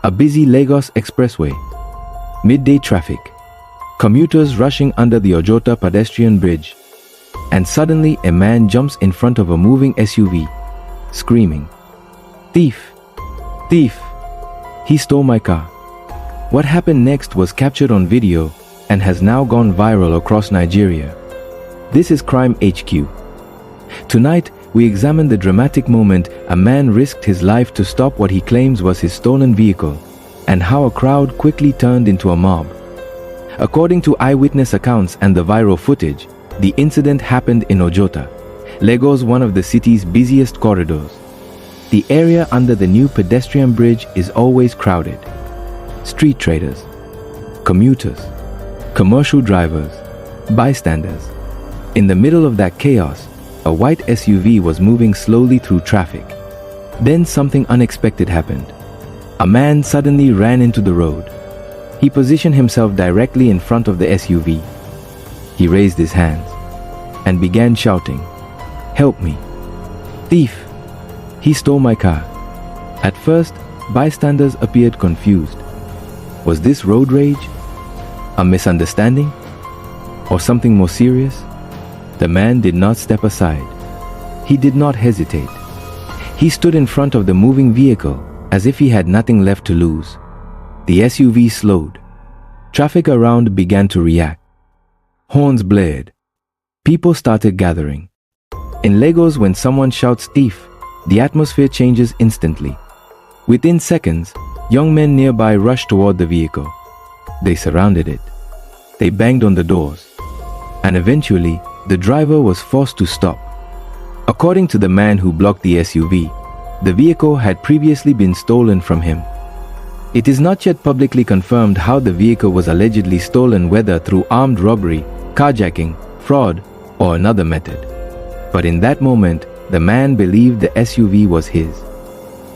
A busy Lagos expressway. Midday traffic. Commuters rushing under the Ojota pedestrian bridge. And suddenly a man jumps in front of a moving SUV, screaming, "Thief! Thief! He stole my car." What happened next was captured on video and has now gone viral across Nigeria. This is Crime HQ. Tonight, we examine the dramatic moment a man risked his life to stop what he claims was his stolen vehicle, and how a crowd quickly turned into a mob. According to eyewitness accounts and the viral footage, the incident happened in Ojota, Lagos, one of the city's busiest corridors. The area under the new pedestrian bridge is always crowded. Street traders, commuters, commercial drivers, bystanders. In the middle of that chaos, a white SUV was moving slowly through traffic. Then something unexpected happened. A man suddenly ran into the road. He positioned himself directly in front of the SUV. He raised his hands and began shouting, "Help me! Thief! He stole my car." At first, bystanders appeared confused. Was this road rage? A misunderstanding? Or something more serious? The man did not step aside. He did not hesitate. He stood in front of the moving vehicle as if he had nothing left to lose. The SUV slowed. Traffic around began to react. Horns blared. People started gathering. In Lagos, when someone shouts "thief," the atmosphere changes instantly. Within seconds, young men nearby rushed toward the vehicle. They surrounded it. They banged on the doors. And eventually, the driver was forced to stop. According to the man who blocked the SUV, the vehicle had previously been stolen from him. It is not yet publicly confirmed how the vehicle was allegedly stolen, whether through armed robbery, carjacking, fraud, or another method. But in that moment, the man believed the SUV was his,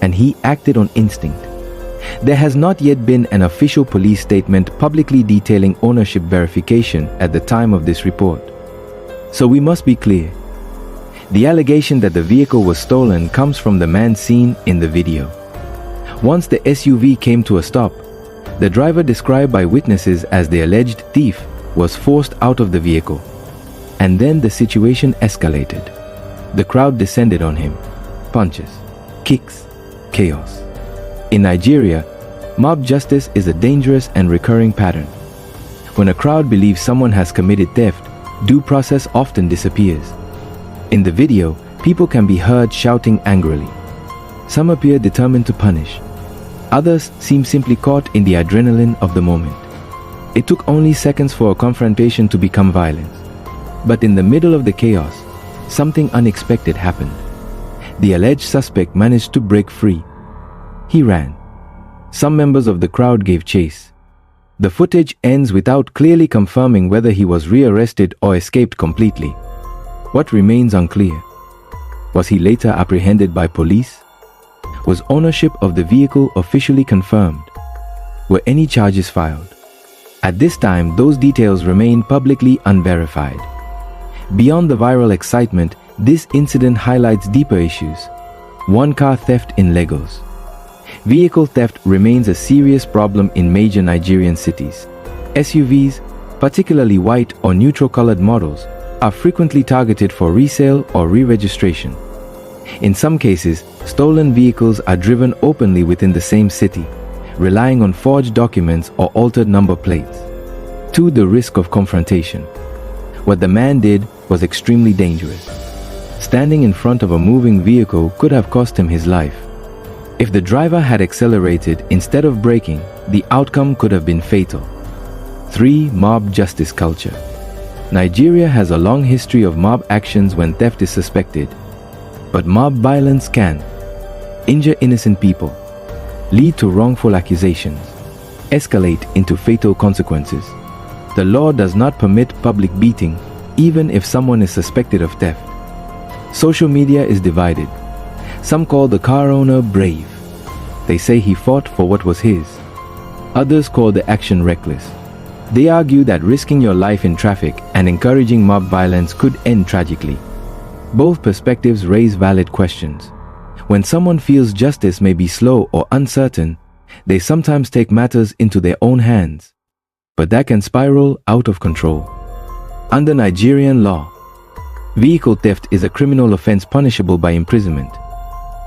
and he acted on instinct. There has not yet been an official police statement publicly detailing ownership verification at the time of this report. So we must be clear. The allegation that the vehicle was stolen comes from the man seen in the video. Once the SUV came to a stop, the driver, described by witnesses as the alleged thief, was forced out of the vehicle. And then the situation escalated. The crowd descended on him. Punches, kicks, chaos. In Nigeria, mob justice is a dangerous and recurring pattern. When a crowd believes someone has committed theft, due process often disappears. In the video, people can be heard shouting angrily. Some appear determined to punish. Others seem simply caught in the adrenaline of the moment. It took only seconds for a confrontation to become violence. But in the middle of the chaos, something unexpected happened. The alleged suspect managed to break free. He ran. Some members of the crowd gave chase. The footage ends without clearly confirming whether he was rearrested or escaped completely. What remains unclear. Was he later apprehended by police? Was ownership of the vehicle officially confirmed? Were any charges filed? At this time, those details remain publicly unverified. Beyond the viral excitement, this incident highlights deeper issues. One, car theft in Lagos. Vehicle theft remains a serious problem in major Nigerian cities. SUVs, particularly white or neutral-colored models, are frequently targeted for resale or re-registration. In some cases, stolen vehicles are driven openly within the same city, relying on forged documents or altered number plates. 2, the risk of confrontation. What the man did was extremely dangerous. Standing in front of a moving vehicle could have cost him his life. If the driver had accelerated instead of braking, the outcome could have been fatal. 3, mob justice culture. Nigeria has a long history of mob actions when theft is suspected. But mob violence can injure innocent people, lead to wrongful accusations, escalate into fatal consequences. The law does not permit public beating, even if someone is suspected of theft. Social media is divided. Some call the car owner brave. They say he fought for what was his. Others call the action reckless. They argue that risking your life in traffic and encouraging mob violence could end tragically. Both perspectives raise valid questions. When someone feels justice may be slow or uncertain, they sometimes take matters into their own hands. But that can spiral out of control. Under Nigerian law, vehicle theft is a criminal offense punishable by imprisonment.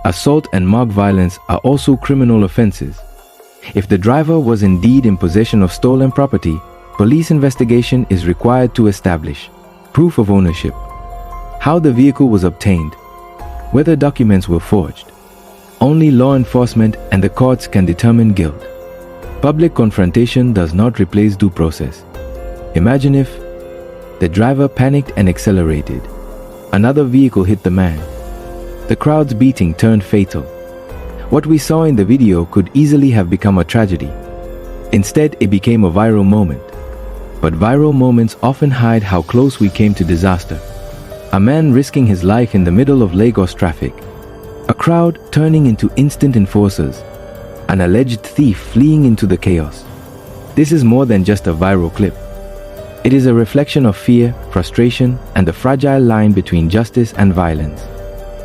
Assault and mob violence are also criminal offenses. If the driver was indeed in possession of stolen property, police investigation is required to establish proof of ownership, how the vehicle was obtained, whether documents were forged. Only law enforcement and the courts can determine guilt. Public confrontation does not replace due process. Imagine if the driver panicked and accelerated. Another vehicle hit the man. The crowd's beating turned fatal. What we saw in the video could easily have become a tragedy. Instead, it became a viral moment. But viral moments often hide how close we came to disaster. A man risking his life in the middle of Lagos traffic. A crowd turning into instant enforcers. An alleged thief fleeing into the chaos. This is more than just a viral clip. It is a reflection of fear, frustration, and the fragile line between justice and violence.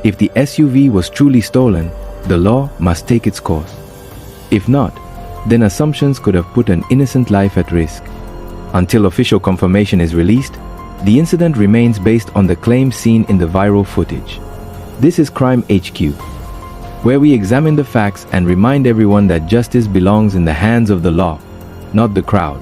If the SUV was truly stolen, the law must take its course. If not, then assumptions could have put an innocent life at risk. Until official confirmation is released, the incident remains based on the claims seen in the viral footage. This is Crime HQ, where we examine the facts and remind everyone that justice belongs in the hands of the law, not the crowd.